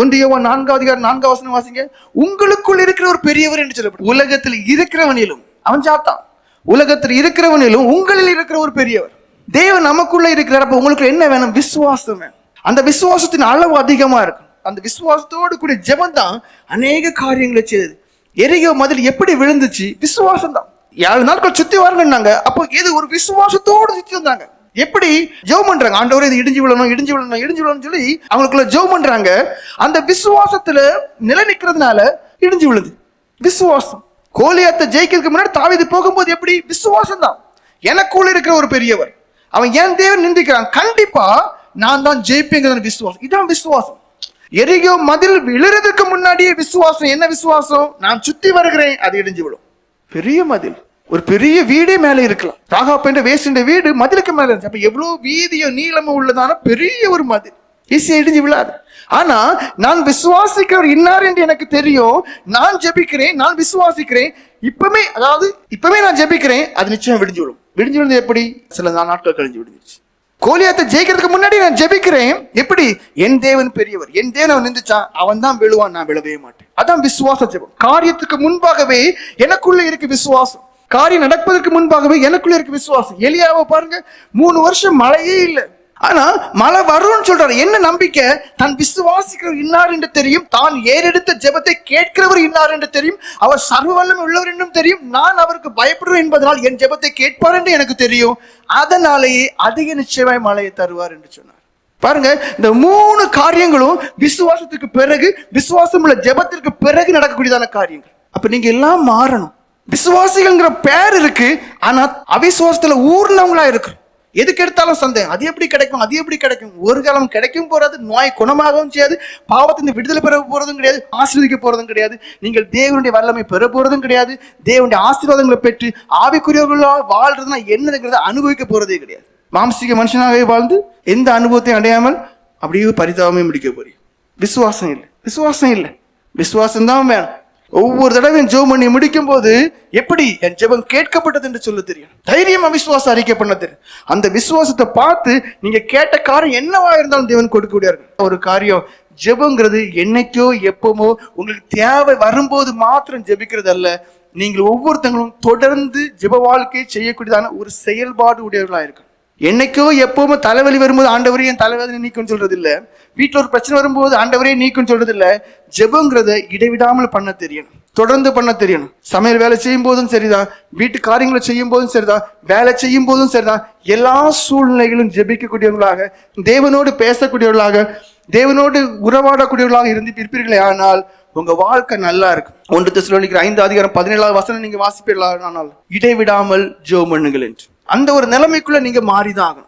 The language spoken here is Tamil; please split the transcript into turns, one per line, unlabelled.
1 யோவான் 4:4 வாசிங்க. உங்களுக்குள் இருக்கிற ஒரு பெரியவர் என்று சொல்லப்படும். உலகத்தில் இருக்கிறவனிலும், அவன் சாத்தான், உலகத்தில் இருக்கிறவனிலும் உங்களில் இருக்கிற ஒரு பெரியவர். தேவன் நமக்குள்ள இருக்கிறார். அப்ப உங்களுக்கு என்ன வேணும்? விசுவாசம் வேணும். அந்த விசுவாசத்தின் அளவு அதிகமா இருக்கும். அந்த விசுவாசத்தோடு கூடிய ஜெபம் தான் அநேக காரியங்களை செய்யுது. எரிகோ மதில் எப்படி விழுந்துச்சு? விசுவாசம் தான். 7 நாட்கள் சுத்தி வரணும்னாங்க. அப்போ இது ஒரு விசுவாசத்தோடு சுத்தி வந்தாங்க. எப்படி ஜெபம் பண்றாங்க? ஆண்டவரே இது இடிஞ்சு விழணும், இடிஞ்சு விழணும், இடிஞ்சு விழணும்னு சொல்லி அவங்களுக்குள்ள ஜெபம் பண்றாங்க. அந்த விசுவாசத்துல நிலை நிற்கிறதுனால இடிஞ்சு விழுது. விசுவாசம். கோலியாத்தை ஜெயிக்கிறதுக்கு முன்னாடி தாவீது போகும்போது எப்படி? விசுவாசம் தான். எனக்குள்ள இருக்கிற ஒரு பெரியவர், அவன் ஏன் தேவன் நிந்திக்கிறான், கண்டிப்பா நான் தான் ஜெயிப்பேங்கிறது விசுவாசம். இதான் விசுவாசம். எரிகோ மதில் விழுறதுக்கு முன்னாடியே விசுவாசம். என்ன விசுவாசம்? நான் சுத்தி வருகிறேன், அது இடிஞ்சு விடும். பெரிய மதில், ஒரு பெரிய வீடே மேலே இருக்கலாம். ராகாப் என்ற வேசின்ற வீடு மதிலுக்கு மேல இருந்துச்சு. அப்ப எவ்வளவு வீதியோ நீளமோ உள்ளதான பெரிய ஒரு மதில் ஈஸியா இடிஞ்சு விழாது. ஆனா நான் விசுவாசிக்கிறவர் இன்னார் என்று எனக்கு தெரியும். நான் ஜெபிக்கிறேன், நான் விசுவாசிக்கிறேன். இப்பவே நான் ஜெபிக்கிறேன், அது நிச்சயம் விடிஞ்சு விடும். விடிஞ்சு விழுந்து எப்படி? சில நாட்கள் கழிஞ்சு விடுச்சு. கோலியாத்தை ஜெயிக்கிறதுக்கு முன்னாடி நான் ஜெபிக்கிறேன். எப்படி? என் தேவன் பெரியவர், என் தேவன் அவன் நின்றுச்சான், அவன் தான் விழுவான், நான் விழவே மாட்டேன். அதான் விசுவாச ஜெபம். காரியத்துக்கு முன்பாகவே எனக்குள்ள இருக்கு விசுவாசம். காரியம் நடப்பதற்கு முன்பாகவே எனக்குள்ள இருக்கு விசுவாசம். எலியாவை பாருங்க, 3 வருஷம் மழையே இல்லை. ஆனா மழை வரும்னு சொல்றாரு. என்ன நம்பிக்கை? தான் விசுவாசிக்கிறவர் இன்னார் என்று தெரியும், தான் ஏறெடுத்த ஜெபத்தை கேட்கிறவர் இன்னார் என்று தெரியும், அவர் சர்வ வல்லமை உள்ளவர் என்றும் தெரியும், நான் அவருக்கு பயப்படுவேன் என்பதனால் என் ஜெபத்தை கேட்பார் என்று எனக்கு தெரியும், அதனாலேயே அதிக நிச்சயமாய் மழையை தருவார் என்று சொன்னார். பாருங்க, இந்த 3 காரியங்களும் விசுவாசத்துக்கு பிறகு, விசுவாசம் உள்ள ஜெபத்திற்கு பிறகு நடக்கக்கூடியதான காரியங்கள். அப்ப நீங்க எல்லாம் மாறணும். விசுவாசிகள்ங்கிற பேர் இருக்கு, ஆனா அவிசுவாசத்துல ஊர்னவங்களா இருக்கு. எதுக்கு எடுத்தாலும் சந்தேகம், அது எப்படி கிடைக்கும், அது எப்படி கிடைக்கும். ஒரு காலம் கிடைக்கும் போறது, நோய் குணமாகவும் செய்யாது, பாவத்தின் விடுதலை பெற போறதும் கிடையாது, ஆசீர்வதிக்க போறதும் கிடையாது, நீங்கள் தேவனுடைய வல்லமை பெற போறதும் கிடையாது, தேவனுடைய ஆசீர்வாதங்களை பெற்று ஆவிக்குரியவர்களாக வாழ்றதுனா என்னதுங்கிறத அனுபவிக்க போறதே கிடையாது. மாம்சீக மனுஷனாகவே வாழ்ந்து எந்த அனுபவத்தையும் அடையாமல் அப்படியே பரிதாபமே முடிக்க போறீங்க. விசுவாசம் இல்லை, விசுவாசம் இல்லை, விசுவாசம் தான் வேணும். ஒவ்வொரு தடவையும் ஜெபம் பண்ணி முடிக்கும் போது எப்படி என் ஜெபம் கேட்கப்பட்டது என்று சொல்ல தெரியும். தைரியமா விசுவாசம் அறிக்கை பண்ண தெரியும். அந்த விசுவாசத்தை பார்த்து நீங்க கேட்ட காரியம் என்னவா இருந்தாலும் தேவன் கொடுக்கக்கூடியார்கள். ஒரு காரியம் ஜெபங்கிறது என்னைக்கோ எப்பமோ உங்களுக்கு தேவை வரும்போது மாத்திரம் ஜெபிக்கிறது அல்ல. நீங்கள் ஒவ்வொருத்தங்களும் தொடர்ந்து ஜெப வாழ்க்கையை செய்யக்கூடியதான ஒரு செயல்பாடு உடையவர்களா இருக்கு. என்னைக்கோ எப்பவுமே தலைவலி வரும்போது ஆண்டவரே என் தலைவலி நீக்கும் சொல்றது இல்ல, வீட்டுல ஒரு பிரச்சனை வரும்போது ஆண்டவரே நீக்கும் சொல்றது இல்ல. ஜெபங்கிறத இடைவிடாமல் பண்ண தெரியணும், தொடர்ந்து பண்ண தெரியணும். சமையல் வேலை செய்யும் போதும் சரிதான், வீட்டு காரியங்களை செய்யும் போதும் சரிதான், வேலை செய்யும் போதும் சரிதான், எல்லா சூழ்நிலைகளும் ஜெபிக்கக்கூடியவர்களாக, தேவனோடு பேசக்கூடியவர்களாக, தேவனோடு உறவாடக்கூடியவர்களாக இருந்து இருப்பீர்களே ஆனால் உங்க வாழ்க்கை நல்லா இருக்கும். 1 தெசலோனிக்கர் 5:17 நீங்க வாசிப்பீர்களானால் இடைவிடாமல் ஜெபம் பண்ணுங்கள் என்று அந்த ஒரு நிலைமைக்குள்ள நீங்க மாறிதான் ஆகணும்.